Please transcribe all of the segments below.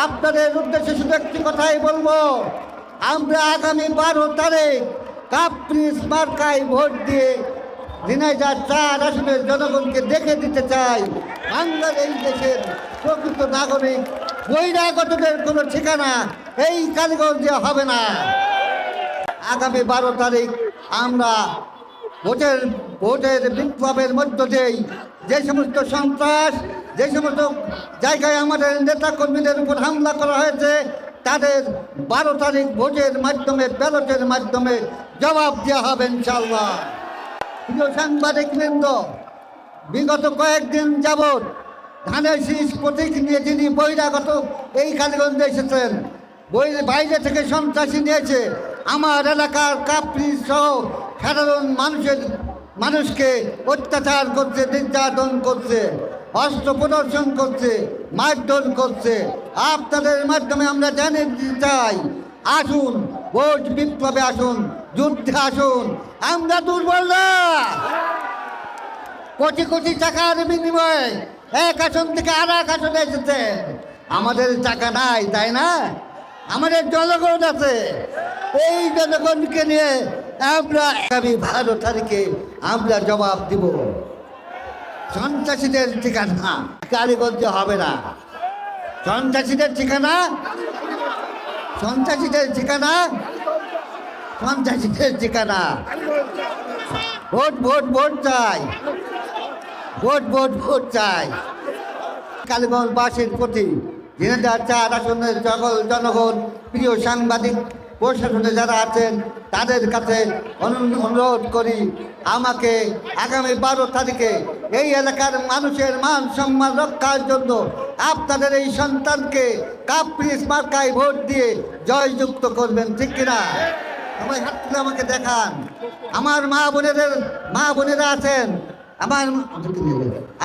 আপনাদের উদ্দেশ্যে শুধু একটি কথাই বলবো, আমরা আগামী 12 তারিখ কাপ্রিস মার্কায় ভোট দিয়ে ঝিনাইদহ 4 আসনের জনগণকে দেখে দিতে চাই বাংলার এই দেশের প্রকৃত নাগরিক বহিরাগতদের কোনো ঠিকানা এই কালীগঞ্জে হবে না। আগামী 12 তারিখ আমরা ভোটের বিপ্লবের মধ্য দিয়েই যে সমস্ত সন্ত্রাস, যে সমস্ত জায়গায় আমাদের নেতা কর্মীদের উপর হামলা করা হয়েছে তাদের 12 তারিখ ভোটের মাধ্যমে, ব্যালটের মাধ্যমে জবাব দেওয়া হবে ইনশাআল্লাহ। প্রিয় সাংবাদিকবৃন্দ, বিগত কয়েকদিন যাবৎ ধানের শীষ প্রতীক নিয়ে যিনি বহিরাগত এই কালীগঞ্জে এসেছেন, বাইরে থেকে সন্ত্রাসী নিয়েছে, আমার এলাকার কাপ্রিস সহ সাধারণ মানুষকে অত্যাচার করছে, নির্যাতন করছে, অস্ত্র প্রদর্শন করছে, মারধর করছে। আপনাদের মাধ্যমে আমরা জানিয়ে দিতে চাই, আসুন ভোট বিপ্লবে আসুন, যুদ্ধে আসুন। আমরা দুর্বল না। কোটি কোটি টাকার বিনিময়ে এক আসন থেকে আর এক আসনে এসেছে। আমাদের টাকা নাই, তাই না? আমাদের জনগণ আছে। এই জনগণকে নিয়ে আমরা আগামী 12 তারিখে আমরা জবাব দিব। সন্ত্রাসীদের ঠিকানা কালীগঞ্জে হবে না। সন্ত্রাসীদের ঠিকানা ভোট ভোট ভোট চাই, ভোট ভোট ভোট চাই। কালীগঞ্জবাসীর প্রতি ঝিনাইদহ 4 আসনের সকল জনগণ, প্রিয় সাংবাদিক, প্রশাসনে যারা আছেন তাদের কাছে অনুরোধ করি, আমাকে আগামী 12 তারিখে এই এলাকার মানুষের মান সম্মান রক্ষার জন্য আপনাদের এই সন্তানকে কাপ্রিস মার্কায় ভোট দিয়ে জয়যুক্ত করবেন, ঠিক কিনা? সবাই হাত তুলে আমাকে দেখান। আমার মা বোনেরা আছেন,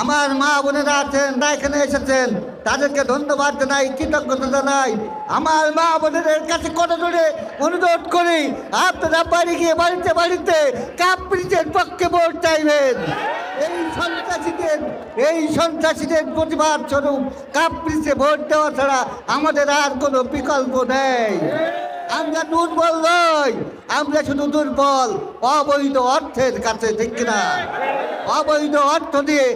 আমার মা বোনেরা আছেন, এখানে এসেছেন, তাদেরকে ধন্যবাদ জানাই, কৃতজ্ঞতা জানাই। আমার মা বোনেদের কাছে কত জোরে অনুরোধ করি, আপনারা বাড়ি গিয়ে বাড়িতে কাপ্রিসের পক্ষে ভোট চাইবেন। এই সন্ত্রাসীদের প্রতিবাদ স্বরূপ কাপ্রিসে ভোট দেওয়া ছাড়া আমাদের আর কোনো বিকল্প নেই। আমরা দুর্বল নই, আমরা শুধু দুর্বল অবৈধ অর্থের কাছে, ঠিক কিনা? অবৈধ অর্থ দিয়ে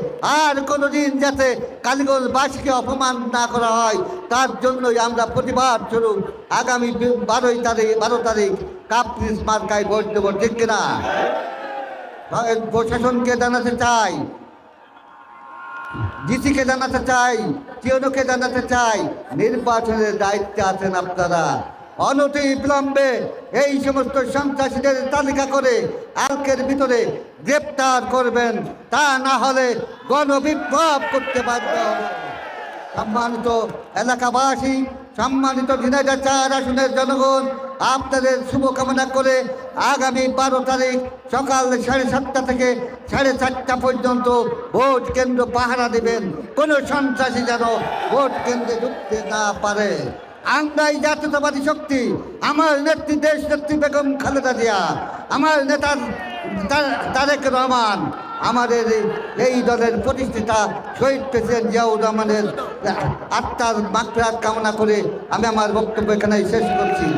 আর কোনোদিন যাতে কালীগঞ্জবাসীকে অপমান না করা হয় তার জন্যই আমরা প্রতিবাদ স্বরূপ আগামী 12 তারিখ কাপ্রিস মার্কায় ভোট দেবো, ঠিক কিনা? প্রশাসনকে জানাতে চাই, ডিসিকে জানাতে চাই, টিওনোকে জানাতে চাই, নির্বাচনের দায়িত্বে আছেন আপনারা। অনতি বিলম্বে এই সমস্ত সন্ত্রাসীদের তালিকা করে আজকের ভিতরে গ্রেপ্তার করবেন, তা না হলে গণবিপ্লব করতে বাধ্য হবে। সম্মানিত এলাকাবাসী, সম্মানিত ঝিনাইদহ 4 আসনের জনগণ, আপনাদের শুভকামনা করে আগামী 12 তারিখ সকাল 7:30 থেকে 4:30 পর্যন্ত ভোট কেন্দ্র পাহারা দেবেন, কোনো সন্ত্রাসী যেন ভোট কেন্দ্রে ঢুকতে না পারে। আমরাই জাতীয়তাবাদী শক্তি, আমার নেত্রী দেশ নেত্রী বেগম খালেদা জিয়া, আমার নেতা তারেক রহমান, আমাদের এই দলের প্রতিষ্ঠাতা শহীদ প্রেসিডেন্ট জিয়াউর রহমানের আত্মার মাগফিরাত কামনা করে আমি আমার বক্তব্য এখানে শেষ করছি।